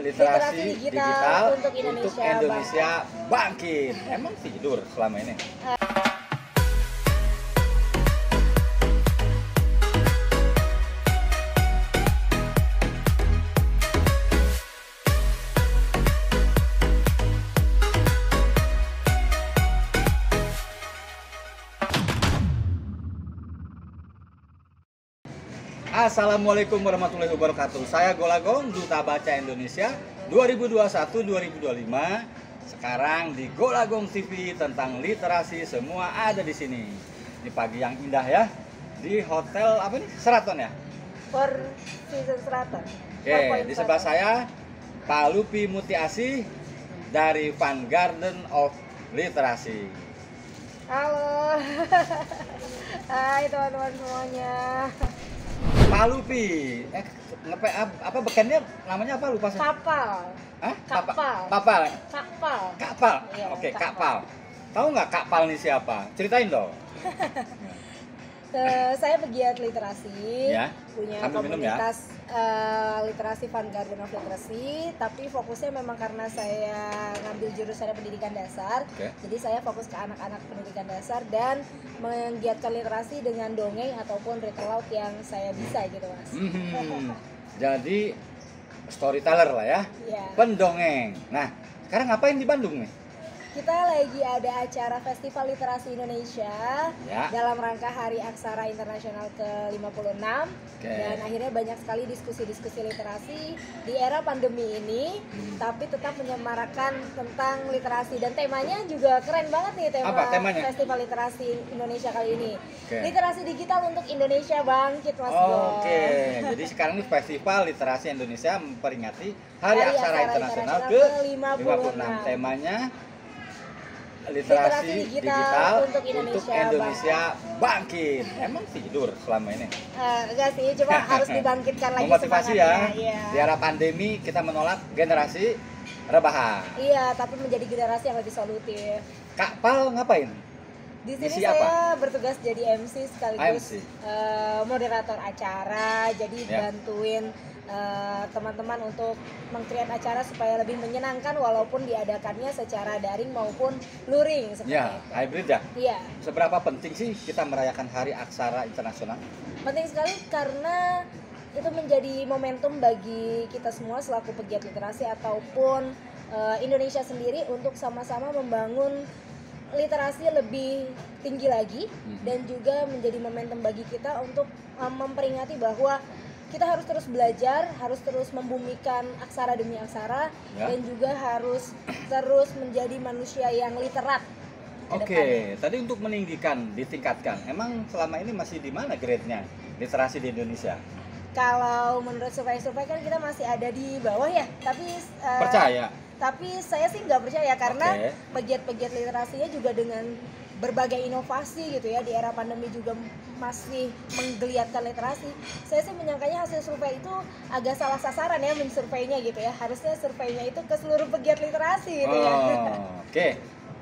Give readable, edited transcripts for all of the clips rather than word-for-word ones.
Literasi digital untuk Indonesia bangkit. Emang tidur selama ini? Assalamualaikum warahmatullahi wabarakatuh. Saya Golagong, Duta Baca Indonesia 2021-2025. Sekarang di Golagong TV tentang literasi semua ada di sini. Di pagi yang indah ya. Di hotel apa nih? Sheraton ya? Four Seasons Sheraton. Oke, di sebelah saya Pak Lupi Mutiasi dari Van Garden of Literasi. Halo. Hai teman-teman semuanya. Pak Lupi, apa bekennya namanya apa lupa saya? Kapal. Hah? Kapal. Kapal. Kapal. Kapal. Iya, Oke, kapal. kapal. Tahu nggak kapal ini siapa? Ceritain dong. Saya pegiat literasi, Ya, punya sambil minum ya. komunitas literasi Van Garden of Literasi, tapi fokusnya memang karena saya ngambil jurusan pendidikan dasar, Oke. jadi saya fokus ke anak-anak pendidikan dasar dan menggiatkan literasi dengan dongeng ataupun written aloud yang saya bisa gitu mas. Jadi storyteller lah ya, Iya. pendongeng. Nah, sekarang ngapain di Bandung nih? Kita lagi ada acara Festival Literasi Indonesia Ya. dalam rangka Hari Aksara Internasional ke-56 Oke. dan akhirnya banyak sekali diskusi-diskusi literasi di era pandemi ini, tapi tetap menyemarakan tentang literasi dan temanya juga keren banget nih Apa temanya? Festival Literasi Indonesia kali ini. Oke. Literasi digital untuk Indonesia bangkit Mas Go. Oke, jadi sekarang ini Festival Literasi Indonesia memperingati Hari Aksara Internasional ke-56. Temanya Literasi digital untuk Indonesia bangkit. Emang tidur selama ini? Enggak sih, cuma harus dibangkitkan lagi Memotivasi ya. semangatnya. Iya. Di era pandemi kita menolak generasi rebahan. Iya, tapi menjadi generasi yang lebih solutif. Kak Pal ngapain? Di sini Misi saya bertugas jadi MC sekaligus MC. Moderator acara, jadi Ya. bantuin teman-teman untuk meng-create acara supaya lebih menyenangkan walaupun diadakannya secara daring maupun luring seperti Ya, itu. hybrid ya. Iya, Seberapa penting sih kita merayakan Hari Aksara Internasional? penting sekali karena itu menjadi momentum bagi kita semua selaku pegiat literasi ataupun Indonesia sendiri untuk sama-sama membangun literasi lebih tinggi lagi dan juga menjadi momentum bagi kita untuk memperingati bahwa kita harus terus belajar, harus terus membumikan aksara demi aksara, Ya. dan juga harus terus menjadi manusia yang literat. ke Oke, depannya. tadi untuk meninggikan, ditingkatkan. Emang selama ini masih di mana grade-nya literasi di Indonesia? Kalau menurut survei-survei kan kita masih ada di bawah ya, tapi Percaya? Tapi saya sih nggak percaya karena Oke. pegiat-pegiat literasinya juga dengan berbagai inovasi gitu ya, di era pandemi juga masih menggeliatkan literasi. Saya sih menyangkanya hasil survei itu agak salah sasaran ya mensurveinya gitu ya. Harusnya surveinya itu ke seluruh pegiat literasi gitu ya. Oke.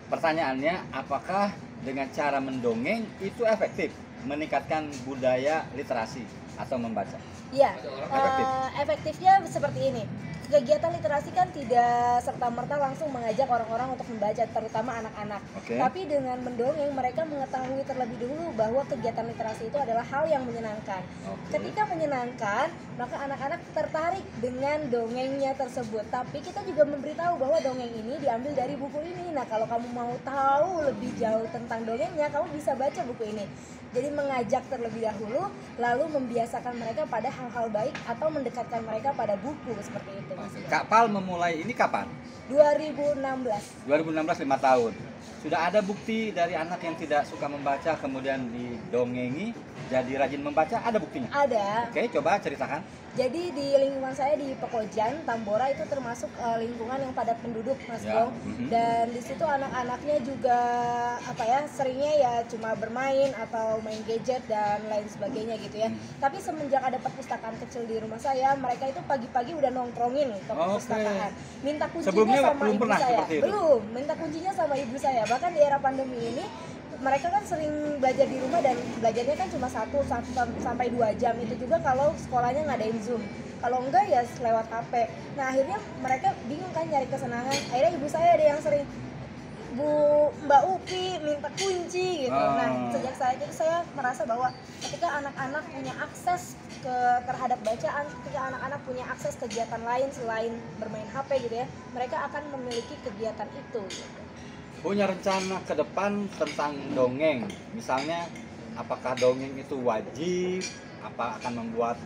Pertanyaannya, apakah dengan cara mendongeng itu efektif meningkatkan budaya literasi atau membaca? Iya, Efektif. efektifnya seperti ini. Kegiatan literasi kan tidak serta-merta langsung mengajak orang-orang untuk membaca, terutama anak-anak. Oke. Tapi dengan mendongeng, mereka mengetahui terlebih dahulu bahwa kegiatan literasi itu adalah hal yang menyenangkan. Oke. Ketika menyenangkan, maka anak-anak tertarik dengan dongengnya tersebut. Tapi kita juga memberitahu bahwa dongeng ini diambil dari buku ini. Nah, kalau kamu mau tahu lebih jauh tentang dongengnya, kamu bisa baca buku ini. Jadi mengajak terlebih dahulu, lalu membiasakan mereka pada hal-hal baik atau mendekatkan mereka pada buku seperti itu. Mas. Kak Pal memulai ini kapan? 2016. 2016, 5 tahun. Sudah ada bukti dari anak yang tidak suka membaca kemudian didongengi jadi rajin membaca, ada buktinya? Ada. Oke, coba ceritakan. Jadi di lingkungan saya di Pekojan, Tambora itu termasuk lingkungan yang padat penduduk, Mas Ya, Gong. Dan di situ anak-anaknya juga seringnya ya cuma bermain atau main gadget dan lain sebagainya gitu ya. Tapi semenjak ada perpustakaan kecil di rumah saya, mereka itu pagi-pagi udah nongkrongin ke perpustakaan. Minta kuncinya Sebelumnya sama belum ibu pernah saya. seperti itu? Belum, minta kuncinya sama ibu saya. Bahkan di era pandemi ini mereka kan sering belajar di rumah dan belajarnya kan cuma 1 sampai 2 jam, itu juga kalau sekolahnya ngadain Zoom. kalau enggak ya lewat HP. Nah akhirnya mereka bingung kan nyari kesenangan. Akhirnya ibu saya ada yang sering, Mbak Upi minta kunci gitu. Nah sejak saat itu saya merasa bahwa ketika anak-anak punya akses terhadap bacaan, ketika anak-anak punya akses kegiatan lain selain bermain HP gitu ya, mereka akan memiliki kegiatan itu gitu. Punya rencana ke depan tentang dongeng, misalnya apakah dongeng itu wajib, apa akan membuat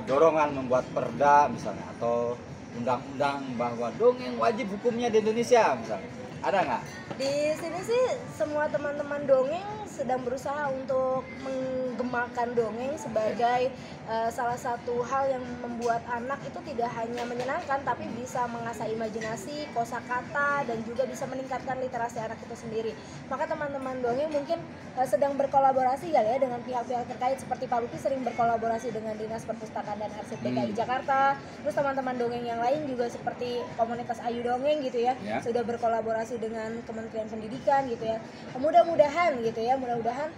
dorongan membuat perda misalnya, atau undang-undang bahwa dongeng wajib hukumnya di Indonesia misalnya, ada nggak? Di sini sih semua teman-teman dongeng sedang berusaha untuk menggemakan dongeng sebagai salah satu hal yang membuat anak itu tidak hanya menyenangkan tapi bisa mengasah imajinasi, kosakata, dan juga bisa meningkatkan literasi anak itu sendiri. Maka teman-teman dongeng mungkin sedang berkolaborasi kali ya dengan pihak-pihak terkait, seperti Pak Luki sering berkolaborasi dengan Dinas Perpustakaan dan Arsip DKI Jakarta. Terus teman-teman dongeng yang lain juga seperti komunitas Ayu Dongeng gitu ya, sudah berkolaborasi dengan Kementerian Pendidikan gitu ya. Mudah-mudahan gitu ya, mudah-mudahan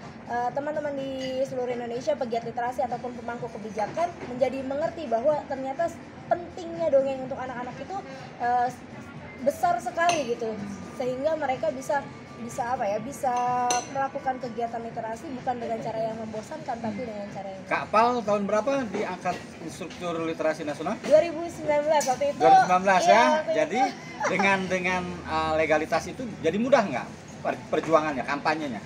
teman-teman di seluruh Indonesia, pegiat literasi ataupun pemangku kebijakan menjadi mengerti bahwa ternyata pentingnya dongeng untuk anak-anak itu besar sekali gitu, sehingga mereka bisa melakukan kegiatan literasi bukan dengan cara yang membosankan tapi dengan cara yang Kak Pal tahun berapa diangkat instruktur literasi nasional? 2019 waktu itu. 2019 ya. Jadi itu. dengan legalitas itu jadi mudah nggak perjuangannya, kampanyenya?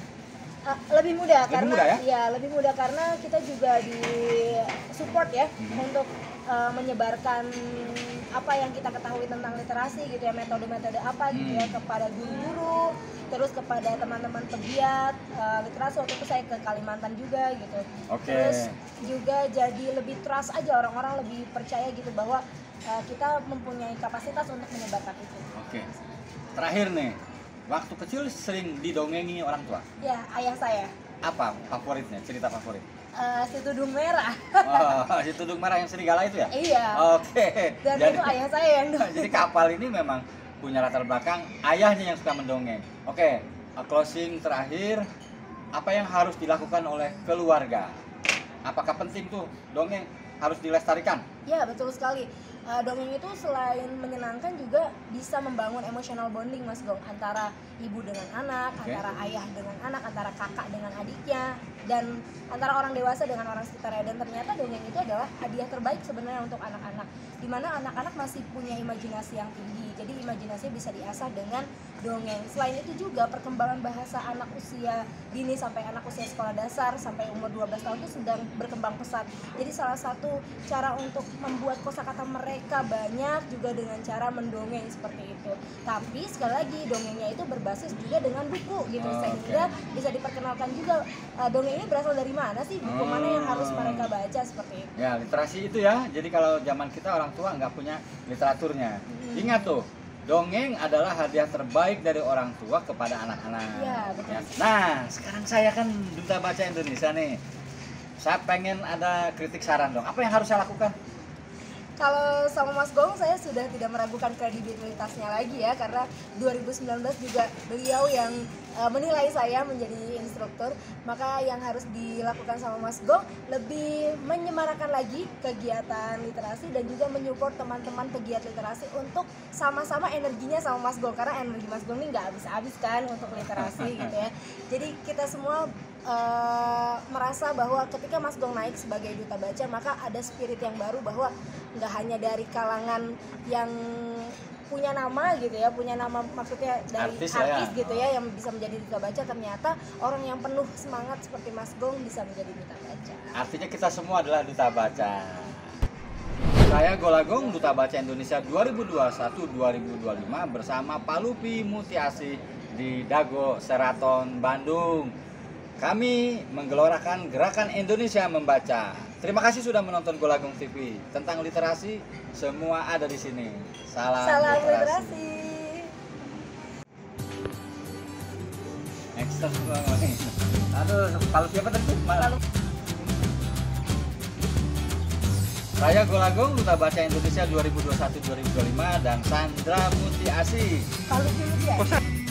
Lebih mudah lebih karena mudah ya? Lebih mudah karena kita juga di support ya untuk menyebarkan apa yang kita ketahui tentang literasi gitu ya, metode-metode apa gitu ya, kepada guru-guru, terus kepada teman-teman pegiat literasi. Waktu itu saya ke Kalimantan juga gitu. Terus juga jadi lebih trust aja, orang-orang lebih percaya gitu bahwa kita mempunyai kapasitas untuk menyebarkan itu. Terakhir nih, waktu kecil sering didongengi orang tua? Ya, ayah saya. Apa favoritnya, cerita favorit? Si Tudung Merah. Si Tudung Merah yang serigala itu ya? Iya. Dan jadi, itu ayah saya yang dongeng. Jadi Kak Pal ini memang punya latar belakang ayahnya yang suka mendongeng. Closing terakhir, apa yang harus dilakukan oleh keluarga? Apakah penting tuh dongeng harus dilestarikan? Ya, betul sekali. Dongeng itu selain menyenangkan juga bisa membangun emotional bonding, Mas Gong, antara ibu dengan anak, antara ayah dengan anak, antara kakak dengan adiknya, dan antara orang dewasa dengan orang sekitarnya. Dan ternyata dongeng itu adalah hadiah terbaik sebenarnya untuk anak-anak, di mana anak-anak masih punya imajinasi yang tinggi. Jadi imajinasinya bisa diasah dengan dongeng. Selain itu juga perkembangan bahasa anak usia dini sampai anak usia sekolah dasar sampai umur 12 tahun itu sedang berkembang pesat. Jadi salah satu cara untuk membuat kosakata mereka banyak juga dengan cara mendongeng seperti itu. Tapi sekali lagi dongengnya itu berbasis juga dengan buku gitu, sehingga bisa diperkenalkan juga dongeng ini berasal dari mana sih, buku mana yang harus mereka baca, seperti itu. Ya, literasi itu ya. Jadi kalau zaman kita orang tua nggak punya literaturnya. Ingat tuh, dongeng adalah hadiah terbaik dari orang tua kepada anak-anak. Ya, betul. Nah, sekarang saya kan Duta Baca Indonesia nih. Saya pengen ada kritik saran dong. Apa yang harus saya lakukan? Kalau sama Mas Gong saya sudah tidak meragukan kredibilitasnya lagi ya, karena 2019 juga beliau yang menilai saya menjadi instruktur. Maka yang harus dilakukan sama Mas Gong lebih menyemarakan lagi kegiatan literasi dan juga menyupport teman-teman pegiat literasi untuk sama-sama energinya sama Mas Gong, karena energi Mas Gong ini nggak habis-habis kan untuk literasi gitu ya. Jadi kita semua merasa bahwa ketika Mas Gong naik sebagai Duta Baca, maka ada spirit yang baru bahwa nggak hanya dari kalangan yang punya nama gitu ya, punya nama maksudnya dari artis gitu ya yang bisa menjadi Duta Baca, ternyata orang yang penuh semangat seperti Mas Gong bisa menjadi Duta Baca. Artinya kita semua adalah Duta Baca. Saya Golagong, Duta Baca Indonesia 2021-2025 bersama Pak Lupi Mutiasi di Dago Seraton Bandung. Kami menggelorakan gerakan Indonesia Membaca. Terima kasih sudah menonton Golagong TV. Tentang literasi, semua ada di sini. Salam literasi. Next, aduh, Palu siapa tadi? Saya Golagong, Duta Baca Indonesia 2021-2025 dan Sandra Mutiasi. Palu Mutiasi.